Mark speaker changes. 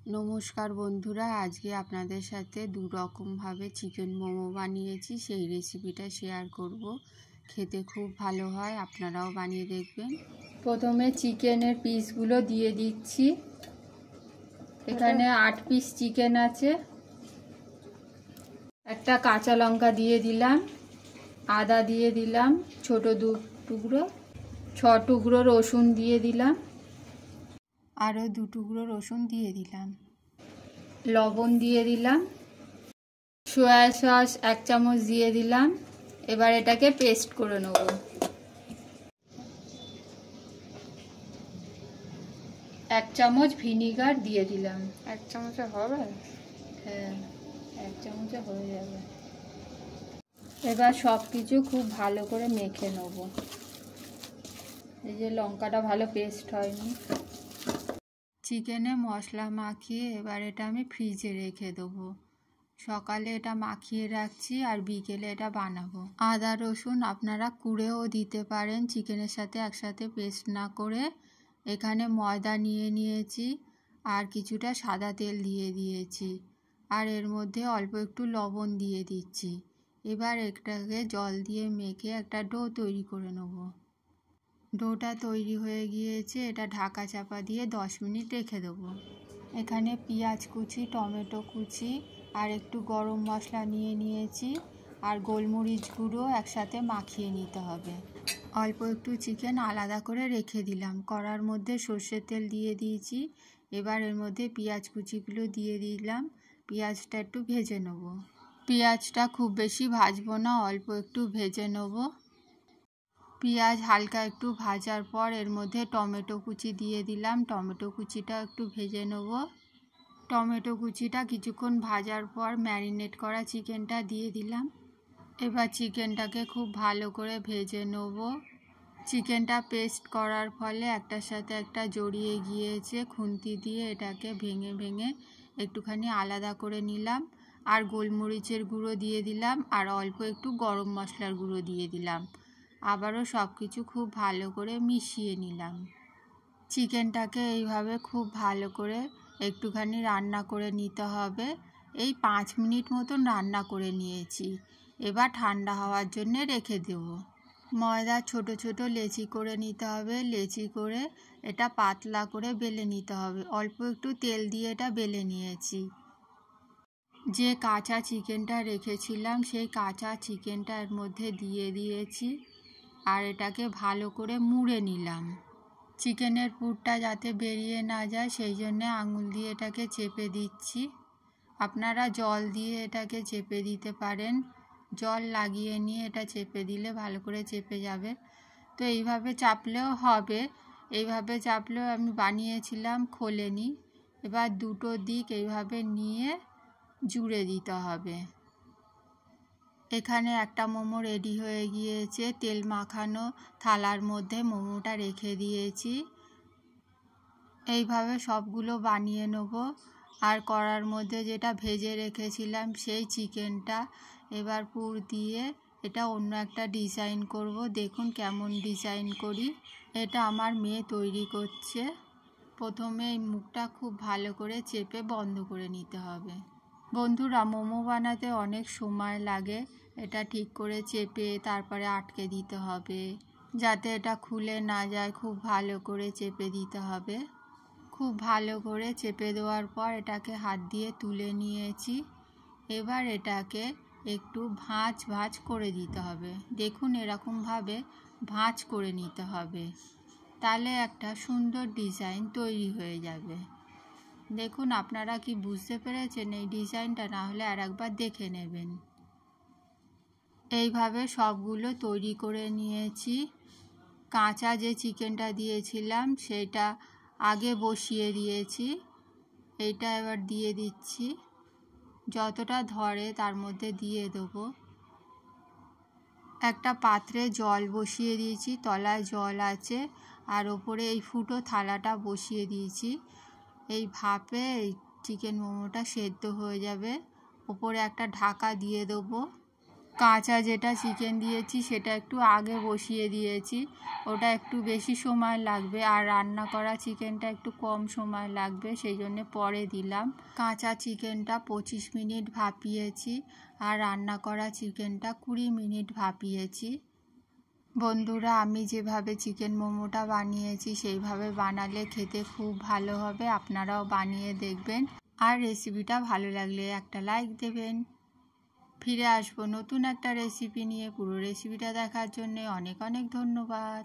Speaker 1: নমস্কার বন্ধুরা, আজকে আপনাদের সাথে দু রকমভাবে চিকেন মোমো বানিয়েছি, সেই রেসিপিটা শেয়ার করব। খেতে খুব ভালো হয়, আপনারাও বানিয়ে দেখবেন। প্রথমে চিকেনের পিসগুলো দিয়ে দিচ্ছি। এখানে 8 পিস চিকেন আছে। একটা কাঁচা লঙ্কা দিয়ে দিলাম, আদা দিয়ে দিলাম ছোট 2 টুকরো, 6 টুকরো রসুন দিয়ে দিলাম, আরও 2 টুকরো রসুন দিয়ে দিলাম, লবণ দিয়ে দিলাম, সয়া সস 1 চামচ দিয়ে দিলাম। এবার এটাকে পেস্ট করে নেব। 1 চামচ ভিনিগার দিয়ে দিলাম।
Speaker 2: 1 চামচে হবে?
Speaker 1: হ্যাঁ, 1 চামচে হয়ে যাবে। এবার সব কিছু খুব ভালো করে মেখে নেব। এই যে লঙ্কাটা ভালো পেস্ট হয়নি। চিকেনে মশলা মাখিয়ে এবার এটা আমি ফ্রিজে রেখে দেবো। সকালে এটা মাখিয়ে রাখছি আর বিকেলে এটা বানাবো। আদা রসুন আপনারা কুড়েও দিতে পারেন, চিকেনের সাথে একসাথে পেস্ট না করে। এখানে ময়দা নিয়ে নিয়েছি আর কিছুটা সাদা তেল দিয়ে দিয়েছি, আর এর মধ্যে অল্প একটু লবণ দিয়ে দিচ্ছি। এবার এটাকে জল দিয়ে মেখে একটা ডো তৈরি করে নেব। ডোটা তৈরি হয়ে গিয়েছে, এটা ঢাকা চাপা দিয়ে 10 মিনিট রেখে দেবো। এখানে পেঁয়াজ কুচি, টমেটো কুচি আর একটু গরম মশলা নিয়ে নিয়েছি, আর গোলমরিচ গুঁড়ো একসাথে মাখিয়ে নিতে হবে। অল্প একটু চিকেন আলাদা করে রেখে দিলাম। কড়ার মধ্যে সর্ষের তেল দিয়ে দিয়েছি। এবার এর মধ্যে পেঁয়াজ কুচিগুলো দিয়ে দিলাম। পেঁয়াজটা একটু ভেজে নেব। পেঁয়াজটা খুব বেশি ভাজবো না, অল্প একটু ভেজে নেব। পেঁয়াজ হালকা একটু ভাজার পর এর মধ্যে টমেটো কুচি দিয়ে দিলাম। টমেটো কুচিটা একটু ভেজে নেব। টমেটো কুচিটা কিছুক্ষণ ভাজার পর ম্যারিনেট করা চিকেনটা দিয়ে দিলাম। এবার চিকেনটাকে খুব ভালো করে ভেজে নেব। চিকেনটা পেস্ট করার ফলে একটার সাথে একটা জড়িয়ে গিয়েছে। খুন্তি দিয়ে এটাকে ভেঙে ভেঙে একটুখানি আলাদা করে নিলাম, আর গোলমরিচের গুঁড়ো দিয়ে দিলাম, আর অল্প একটু গরম মশলার গুঁড়ো দিয়ে দিলাম। আবারও সব কিছু খুব ভালো করে মিশিয়ে নিলাম। চিকেনটাকে এইভাবে খুব ভালো করে একটুখানি রান্না করে নিতে হবে। এই 5 মিনিট মতন রান্না করে নিয়েছি। এবার ঠান্ডা হওয়ার জন্যে রেখে দেব। ময়দা ছোট ছোট লেচি করে নিতে হবে। লেচি করে এটা পাতলা করে বেলে নিতে হবে। অল্প একটু তেল দিয়ে এটা বেলে নিয়েছি। যে কাঁচা চিকেনটা রেখেছিলাম সেই কাঁচা চিকেনটা এর মধ্যে দিয়ে দিয়েছি, আর এটাকে ভালো করে মুড়ে নিলাম। চিকেনের পুরটা যাতে বেরিয়ে না যায় সেই জন্য আঙুল দিয়ে এটাকে চেপে দিচ্ছি। আপনারা জল দিয়ে এটাকে চেপে দিতে পারেন। জল লাগিয়ে নিয়ে এটা চেপে দিলে ভালো করে চেপে যাবে। তো এইভাবে চাপলেও হবে, এইভাবে চাপলেও আমি বানিয়েছিলাম, খোলেনি। এবার দুটো দিক এইভাবে নিয়ে জুড়ে দিতে হবে। এখানে একটা মোমো রেডি হয়ে গিয়েছে। তেল মাখানো থালার মধ্যে মোমোটা রেখে দিয়েছি। এইভাবে সবগুলো বানিয়ে নেব। আর কড়ার মধ্যে যেটা ভেজে রেখেছিলাম সেই চিকেনটা এবার পুর দিয়ে এটা অন্য একটা ডিজাইন করব। দেখুন কেমন ডিজাইন করি। এটা আমার মেয়ে তৈরি করছে। প্রথমে এই মুখটা খুব ভালো করে চেপে বন্ধ করে নিতে হবে। বন্ধুরা, মোমো বানাতে অনেক সময় লাগে। এটা ঠিক করে চেপে তারপরে আটকে দিতে হবে, যাতে এটা খুলে না যায়। খুব ভালো করে চেপে দিতে হবে। খুব ভালো করে চেপে দেওয়ার পর এটাকে হাত দিয়ে তুলে নিয়েছি। এবার এটাকে একটু ভাঁজ ভাঁজ করে দিতে হবে। দেখুন এরকমভাবে ভাঁজ করে নিতে হবে, তাহলে একটা সুন্দর ডিজাইন তৈরি হয়ে যাবে। দেখুন আপনারা কি বুঝতে পেরেছেন এই ডিজাইনটা? না হলে আর একবার দেখে নেবেন। এইভাবে সবগুলো তৈরি করে নিয়েছি। কাঁচা যে চিকেনটা দিয়েছিলাম সেটা আগে বসিয়ে দিয়েছি। এইটা এবার দিয়ে দিচ্ছি। যতটা ধরে তার মধ্যে দিয়ে দেবো। একটা পাত্রে জল বসিয়ে দিয়েছি, তলায় জল আছে, আর ওপরে এই ফুটো থালাটা বসিয়ে দিয়েছি। এই ভাপে এই চিকেন মোমোটা সেদ্ধ হয়ে যাবে। ওপরে একটা ঢাকা দিয়ে দেবো। কাঁচা যেটা চিকেন দিয়েছি সেটা একটু আগে বসিয়ে দিয়েছি, ওটা একটু বেশি সময় লাগবে, আর রান্না করা চিকেনটা একটু কম সময় লাগবে, সেই জন্য পরে দিলাম। কাঁচা চিকেনটা 25 মিনিট ভাপিয়েছি আর রান্না করা চিকেনটা 20 মিনিট ভাপিয়েছি। বন্ধুরা, আমি যেভাবে চিকেন মোমোটা বানিয়েছি সেইভাবে বানালে খেতে খুব ভালো হবে, আপনারাও বানিয়ে দেখবেন। আর রেসিপিটা ভালো লাগলে একটা লাইক দেবেন। ফিরে আসবো নতুন একটা রেসিপি নিয়ে। পুরো রেসিপিটা দেখার জন্য অনেক অনেক ধন্যবাদ।